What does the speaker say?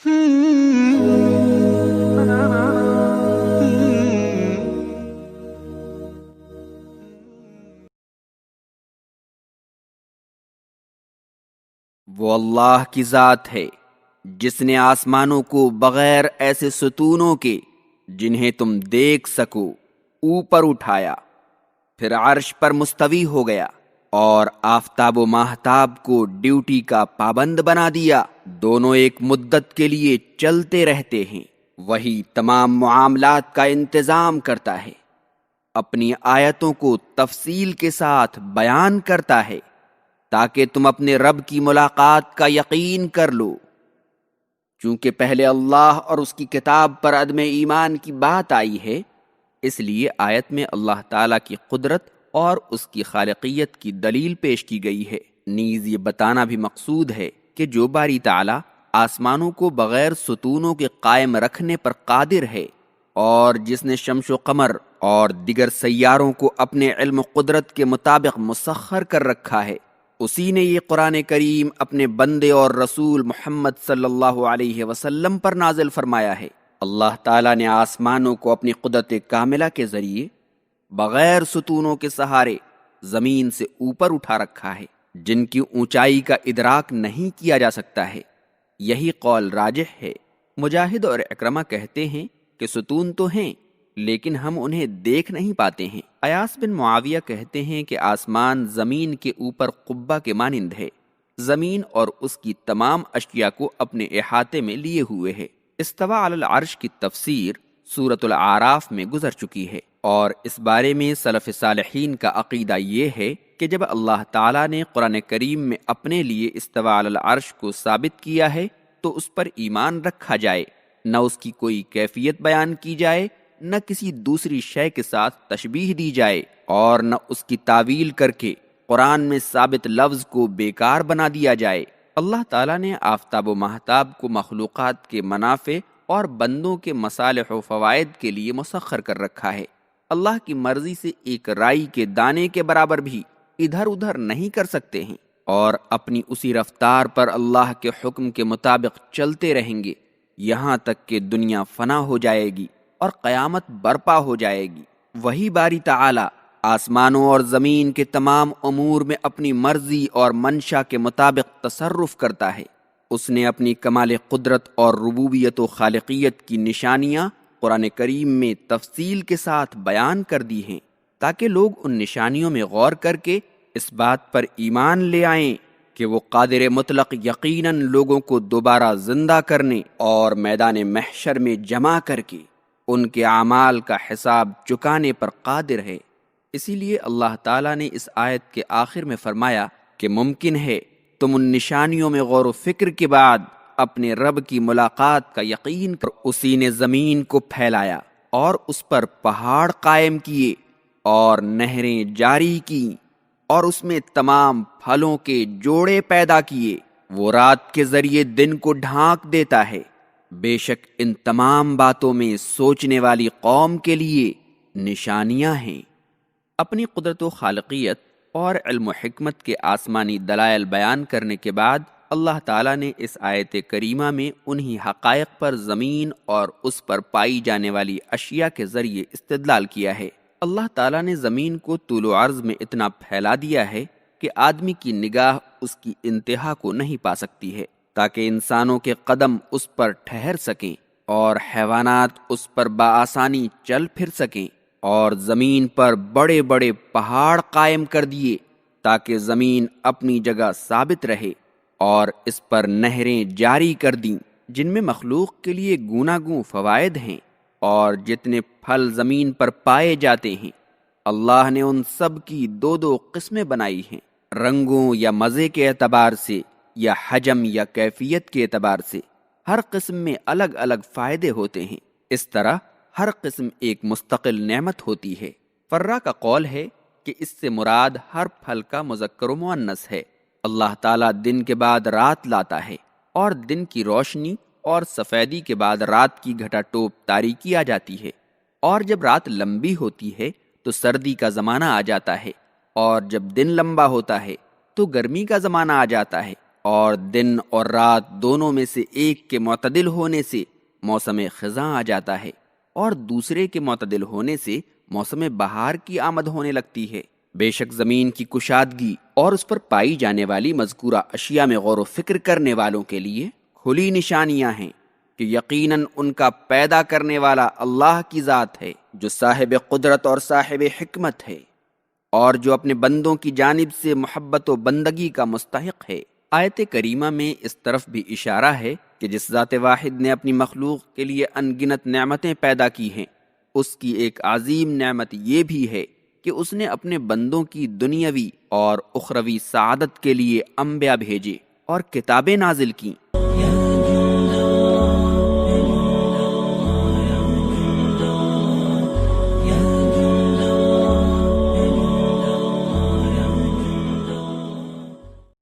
وہ اللہ کی ذات ہے جس نے آسمانوں کو بغیر ایسے ستونوں کے جنہیں تم دیکھ سکو اوپر اٹھایا، پھر عرش پر مستوی ہو گیا اور آفتاب و ماہتاب کو ڈیوٹی کا پابند بنا دیا۔ دونوں ایک مدت کے لیے چلتے رہتے ہیں۔ وہی تمام معاملات کا انتظام کرتا ہے، اپنی آیتوں کو تفصیل کے ساتھ بیان کرتا ہے تاکہ تم اپنے رب کی ملاقات کا یقین کر لو۔ چونکہ پہلے اللہ اور اس کی کتاب پر عدم ایمان کی بات آئی ہے، اس لیے آیت میں اللہ تعالیٰ کی قدرت اور اس کی خالقیت کی دلیل پیش کی گئی ہے۔ نیز یہ بتانا بھی مقصود ہے کہ جو باری تعالیٰ آسمانوں کو بغیر ستونوں کے قائم رکھنے پر قادر ہے، اور جس نے شمس و قمر اور دیگر سیاروں کو اپنے علم و قدرت کے مطابق مسخر کر رکھا ہے، اسی نے یہ قرآن کریم اپنے بندے اور رسول محمد صلی اللہ علیہ وسلم پر نازل فرمایا ہے۔ اللہ تعالیٰ نے آسمانوں کو اپنی قدرت کاملہ کے ذریعے بغیر ستونوں کے سہارے زمین سے اوپر اٹھا رکھا ہے، جن کی اونچائی کا ادراک نہیں کیا جا سکتا ہے۔ یہی قول راجح ہے۔ مجاہد اور اکرمہ کہتے ہیں کہ ستون تو ہیں لیکن ہم انہیں دیکھ نہیں پاتے ہیں۔ ایاس بن معاویہ کہتے ہیں کہ آسمان زمین کے اوپر قبہ کے مانند ہے، زمین اور اس کی تمام اشیاء کو اپنے احاطے میں لیے ہوئے ہے۔ استویٰ علی العرش کی تفسیر سورۃ الاعراف میں گزر چکی ہے، اور اس بارے میں سلف صالحین کا عقیدہ یہ ہے کہ جب اللہ تعالیٰ نے قرآن کریم میں اپنے لیے استویٰ علی العرش کو ثابت کیا ہے تو اس پر ایمان رکھا جائے، نہ اس کی کوئی کیفیت بیان کی جائے، نہ کسی دوسری شے کے ساتھ تشبیہ دی جائے، اور نہ اس کی تعویل کر کے قرآن میں ثابت لفظ کو بیکار بنا دیا جائے۔ اللہ تعالیٰ نے آفتاب و ماہتاب کو مخلوقات کے منافع اور بندوں کے مصالح و فوائد کے لیے مسخر کر رکھا ہے۔ اللہ کی مرضی سے ایک رائی کے دانے کے برابر بھی ادھر ادھر نہیں کر سکتے ہیں، اور اپنی اسی رفتار پر اللہ کے حکم کے مطابق چلتے رہیں گے یہاں تک کہ دنیا فنا ہو جائے گی اور قیامت برپا ہو جائے گی۔ وہی باری تعالیٰ آسمانوں اور زمین کے تمام امور میں اپنی مرضی اور منشا کے مطابق تصرف کرتا ہے۔ اس نے اپنی کمال قدرت اور ربوبیت و خالقیت کی نشانیاں قرآن کریم میں تفصیل کے ساتھ بیان کر دی ہیں تاکہ لوگ ان نشانیوں میں غور کر کے اس بات پر ایمان لے آئیں کہ وہ قادر مطلق یقیناً لوگوں کو دوبارہ زندہ کرنے اور میدان محشر میں جمع کر کے ان کے اعمال کا حساب چکانے پر قادر ہے۔ اسی لیے اللہ تعالیٰ نے اس آیت کے آخر میں فرمایا کہ ممکن ہے تم ان نشانیوں میں غور و فکر کے بعد اپنے رب کی ملاقات کا یقین کر۔ اسی نے زمین کو پھیلایا اور اس پر پہاڑ قائم کیے اور نہریں جاری کیں، اور اس میں تمام پھلوں کے جوڑے پیدا کیے۔ وہ رات کے ذریعے دن کو ڈھانک دیتا ہے۔ بے شک ان تمام باتوں میں سوچنے والی قوم کے لیے نشانیاں ہیں۔ اپنی قدرت و خالقیت اور علم و حکمت کے آسمانی دلائل بیان کرنے کے بعد اللہ تعالیٰ نے اس آیت کریمہ میں انہی حقائق پر زمین اور اس پر پائی جانے والی اشیاء کے ذریعے استدلال کیا ہے۔ اللہ تعالیٰ نے زمین کو طول و عرض میں اتنا پھیلا دیا ہے کہ آدمی کی نگاہ اس کی انتہا کو نہیں پا سکتی ہے، تاکہ انسانوں کے قدم اس پر ٹھہر سکیں اور حیوانات اس پر بآسانی چل پھر سکیں، اور زمین پر بڑے بڑے پہاڑ قائم کر دیے تاکہ زمین اپنی جگہ ثابت رہے، اور اس پر نہریں جاری کر دیں جن میں مخلوق کے لیے گوناگوں فوائد ہیں، اور جتنے پھل زمین پر پائے جاتے ہیں اللہ نے ان سب کی دو دو قسمیں بنائی ہیں، رنگوں یا مزے کے اعتبار سے یا حجم یا کیفیت کے اعتبار سے۔ ہر قسم میں الگ الگ فائدے ہوتے ہیں، اس طرح ہر قسم ایک مستقل نعمت ہوتی ہے۔ فرا کا قول ہے کہ اس سے مراد ہر پھل کا مذکر و مؤنث ہے۔ اللہ تعالیٰ دن کے بعد رات لاتا ہے، اور دن کی روشنی اور سفیدی کے بعد رات کی گھٹا ٹوپ تاریکی آ جاتی ہے، اور جب رات لمبی ہوتی ہے تو سردی کا زمانہ آ جاتا ہے، اور جب دن لمبا ہوتا ہے تو گرمی کا زمانہ آ جاتا ہے، اور دن اور رات دونوں میں سے ایک کے معتدل ہونے سے موسم خزاں آ جاتا ہے اور دوسرے کے معتدل ہونے سے موسم بہار کی آمد ہونے لگتی ہے۔ بے شک زمین کی کشادگی اور اس پر پائی جانے والی مذکورہ اشیاء میں غور و فکر کرنے والوں کے لیے کھلی نشانیاں ہیں کہ یقیناً ان کا پیدا کرنے والا اللہ کی ذات ہے، جو صاحب قدرت اور صاحب حکمت ہے، اور جو اپنے بندوں کی جانب سے محبت و بندگی کا مستحق ہے۔ آیت کریمہ میں اس طرف بھی اشارہ ہے کہ جس ذات واحد نے اپنی مخلوق کے لیے ان گنت نعمتیں پیدا کی ہیں، اس کی ایک عظیم نعمت یہ بھی ہے کہ اس نے اپنے بندوں کی دنیاوی اور اخروی سعادت کے لیے انبیاء بھیجے اور کتابیں نازل کیں